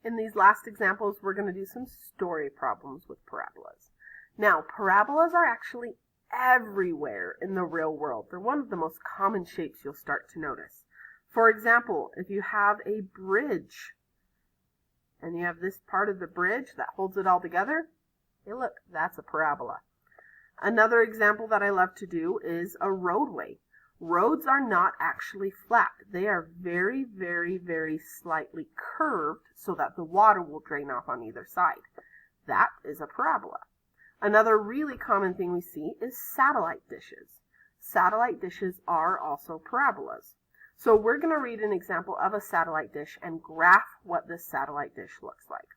In these last examples, we're going to do some story problems with parabolas. Now, parabolas are actually everywhere in the real world. They're one of the most common shapes you'll start to notice. For example, if you have a bridge and you have this part of the bridge that holds it all together, hey look, that's a parabola. Another example that I love to do is a roadway. Roads are not actually flat. They are very, very, very slightly curved so that the water will drain off on either side. That is a parabola. Another really common thing we see is satellite dishes. Satellite dishes are also parabolas. So we're going to read an example of a satellite dish and graph what this satellite dish looks like.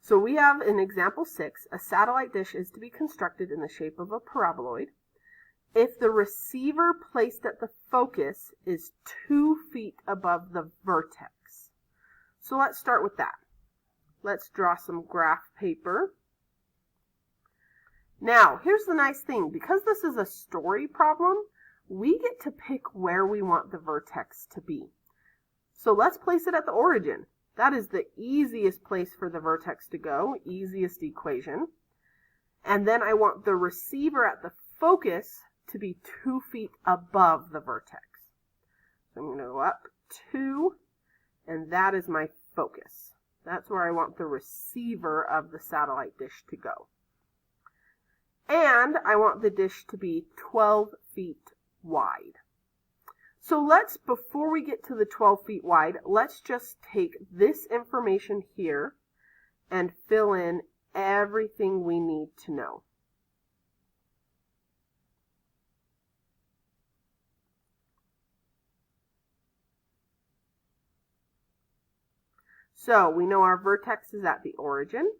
So we have in example 6, a satellite dish is to be constructed in the shape of a paraboloid if the receiver placed at the focus is 2 feet above the vertex. So let's start with that. Let's draw some graph paper. Now, here's the nice thing. Because this is a story problem, we get to pick where we want the vertex to be. So let's place it at the origin. That is the easiest place for the vertex to go, easiest equation. And then I want the receiver at the focus to be 2 feet above the vertex. So I'm going to go up 2, and that is my focus. That's where I want the receiver of the satellite dish to go. And I want the dish to be 12 feet wide. So before we get to the 12 feet wide, let's just take this information here and fill in everything we need to know. So we know our vertex is at the origin.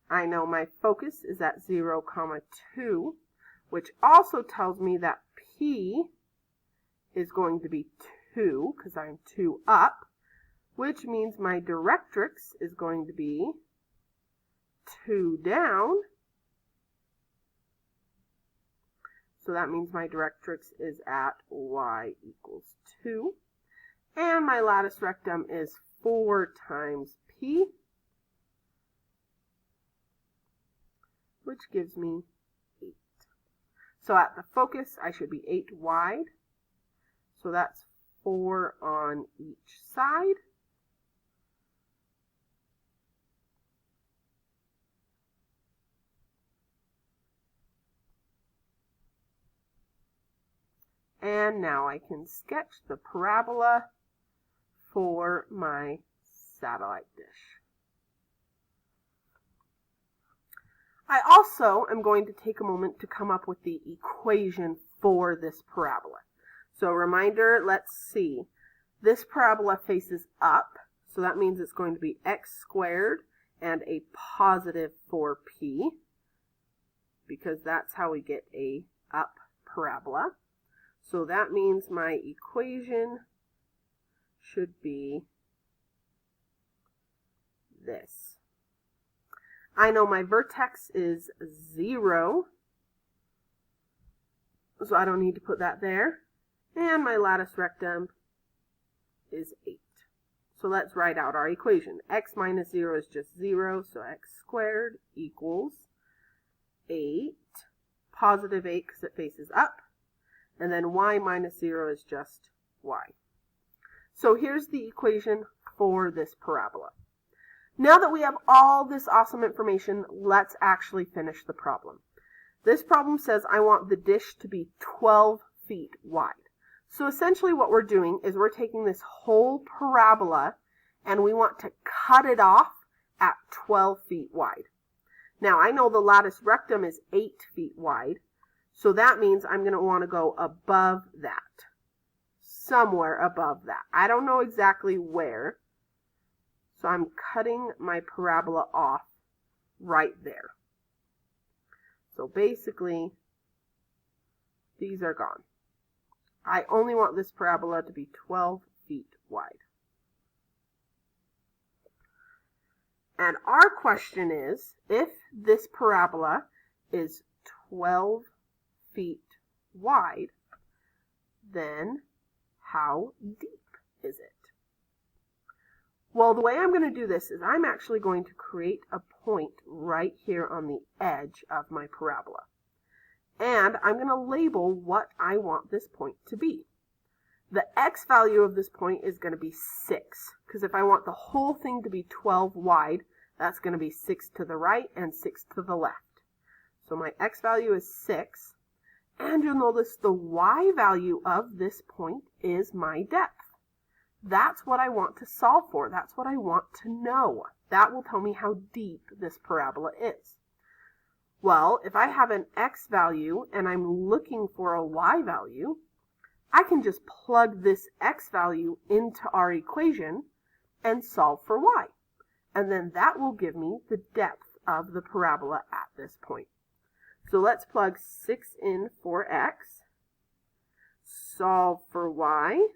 I know my focus is at 0, 2, which also tells me that P is going to be 2, because I'm 2 up, which means my directrix is going to be 2 down. So that means my directrix is at y equals 2. And my latus rectum is 4 times P, which gives me 8. So at the focus, I should be 8 wide. So that's 4 on each side. And now I can sketch the parabola for my satellite dish. I also am going to take a moment to come up with the equation for this parabola. So reminder, let's see. This parabola faces up, so that means it's going to be x squared and a positive 4p, because that's how we get a up parabola. So that means my equation should be this. I know my vertex is 0, so I don't need to put that there. And my latus rectum is 8. So let's write out our equation. X minus 0 is just 0, so x squared equals 8, positive 8 because it faces up, and then y minus 0 is just y. So here's the equation for this parabola. Now that we have all this awesome information, let's actually finish the problem. This problem says I want the dish to be 12 feet wide. So essentially what we're doing is we're taking this whole parabola and we want to cut it off at 12 feet wide. Now I know the latus rectum is 8 feet wide, so that means I'm going to want to go above that. Somewhere above that. I don't know exactly where. So I'm cutting my parabola off right there. So basically, these are gone. I only want this parabola to be 12 feet wide. And our question is, if this parabola is 12 feet wide, then how deep is it? Well, the way I'm going to do this is I'm actually going to create a point right here on the edge of my parabola. And I'm going to label what I want this point to be. The x value of this point is going to be 6, because if I want the whole thing to be 12 wide, that's going to be 6 to the right and 6 to the left. So my x value is 6, and you'll notice the y value of this point is my depth. That's what I want to solve for. That's what I want to know. That will tell me how deep this parabola is. Well, if I have an x value and I'm looking for a y value, I can just plug this x value into our equation and solve for y. And then that will give me the depth of the parabola at this point. So let's plug 6 in for x, solve for y.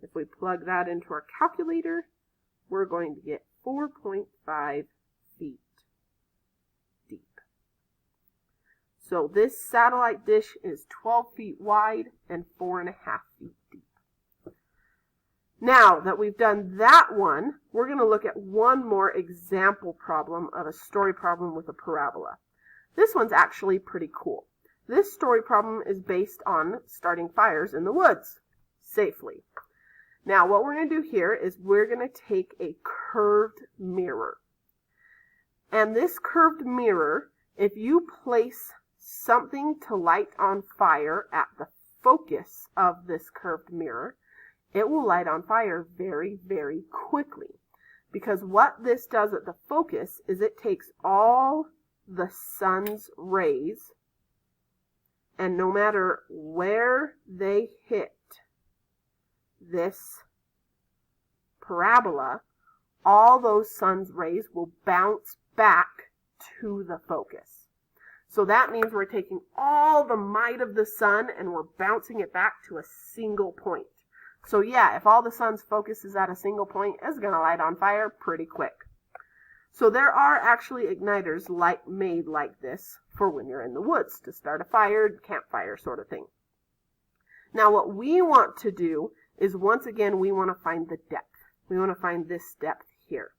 If we plug that into our calculator, we're going to get 4.5 feet deep. So this satellite dish is 12 feet wide and 4.5 feet deep. Now that we've done that one, we're going to look at one more example problem of a story problem with a parabola. This one's actually pretty cool. This story problem is based on starting fires in the woods safely. Now, what we're going to do here is we're going to take a curved mirror. And this curved mirror, if you place something to light on fire at the focus of this curved mirror, it will light on fire very, very quickly. Because what this does at the focus is it takes all the sun's rays, and no matter where they hit this parabola, all those sun's rays will bounce back to the focus. So that means we're taking all the might of the sun and we're bouncing it back to a single point. So yeah, if all the sun's focus is at a single point, it's going to light on fire pretty quick. So there are actually igniters made like this for when you're in the woods to start a fire, campfire sort of thing. Now what we want to do is, once again, we want to find the depth. We want to find this depth here.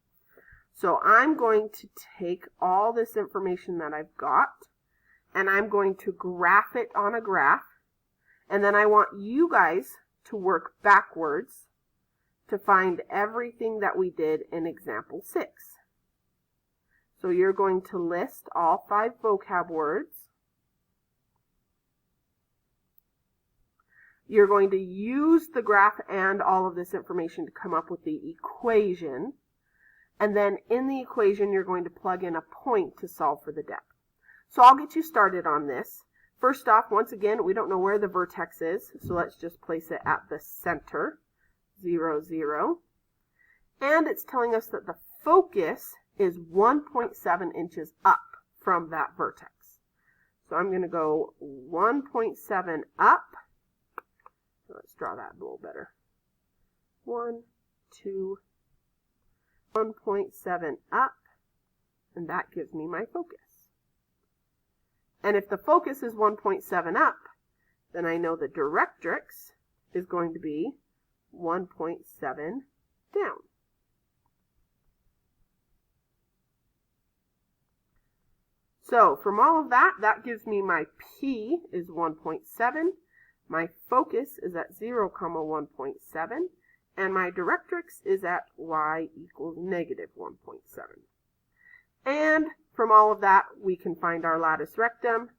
So I'm going to take all this information that I've got, and I'm going to graph it on a graph, and then I want you guys to work backwards to find everything that we did in example 6. So you're going to list all 5 vocab words. You're going to use the graph and all of this information to come up with the equation. And then in the equation, you're going to plug in a point to solve for the depth. So I'll get you started on this. First off, once again, we don't know where the vertex is, so let's just place it at the center, 0, 0. And it's telling us that the focus is 1.7 inches up from that vertex. So I'm going to go 1.7 up. Let's draw that a little better. 1, 2, 1.7 up, and that gives me my focus. And if the focus is 1.7 up, then I know the directrix is going to be 1.7 down. So from all of that, that gives me my P is 1.7. My focus is at 0, 1.7, and my directrix is at y equals negative 1.7. And from all of that, we can find our latus rectum.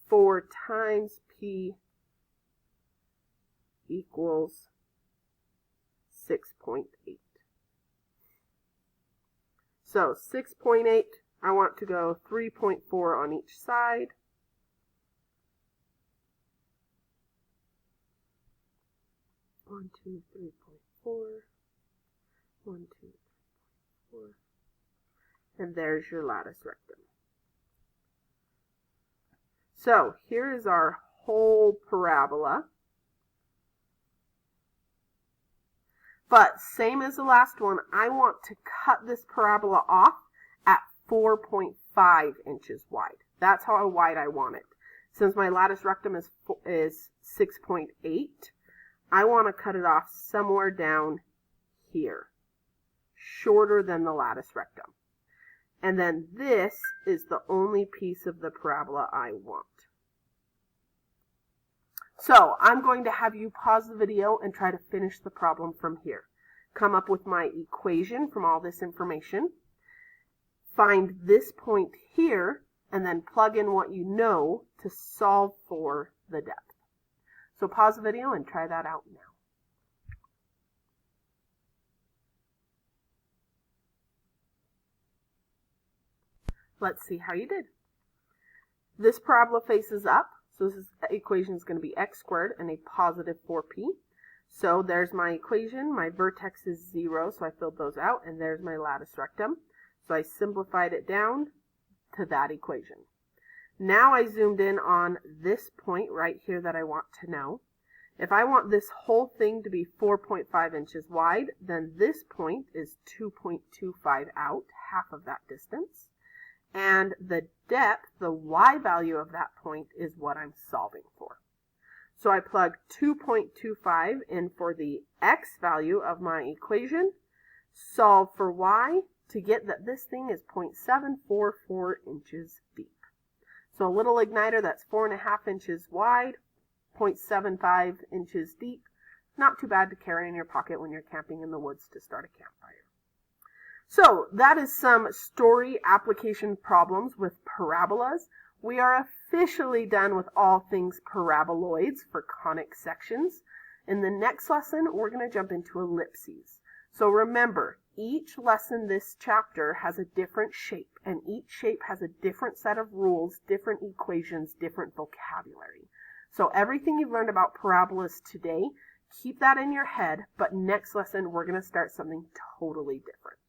4 times P equals 6.8. So 6.8, I want to go 3.4 on each side. 1, 2, 3.4, 1, 2, 3.4, and there's your latus rectum. So here is our whole parabola. But same as the last one, I want to cut this parabola off at 4.5 inches wide. That's how wide I want it. Since my latus rectum is 6.8, I want to cut it off somewhere down here, shorter than the latus rectum. And then this is the only piece of the parabola I want. So I'm going to have you pause the video and try to finish the problem from here. Come up with my equation from all this information. Find this point here, and then plug in what you know to solve for the depth. So pause the video and try that out now. Let's see how you did. This parabola faces up, so this equation is going to be x squared and a positive 4p. So there's my equation. My vertex is 0, so I filled those out, and there's my latus rectum. So I simplified it down to that equation. Now I zoomed in on this point right here that I want to know. If I want this whole thing to be 4.5 inches wide, then this point is 2.25 out, half of that distance. And the depth, the y value of that point, is what I'm solving for. So I plug 2.25 in for the x value of my equation, solve for y to get that this thing is 0.744 inches deep. So a little igniter that's 4.5 inches wide, 0.75 inches deep. Not too bad to carry in your pocket when you're camping in the woods to start a campfire. So that is some story application problems with parabolas. We are officially done with all things paraboloids for conic sections. In the next lesson, we're going to jump into ellipses. So remember, each lesson this chapter has a different shape, and each shape has a different set of rules, different equations, different vocabulary. So everything you've learned about parabolas today, keep that in your head, but next lesson we're going to start something totally different.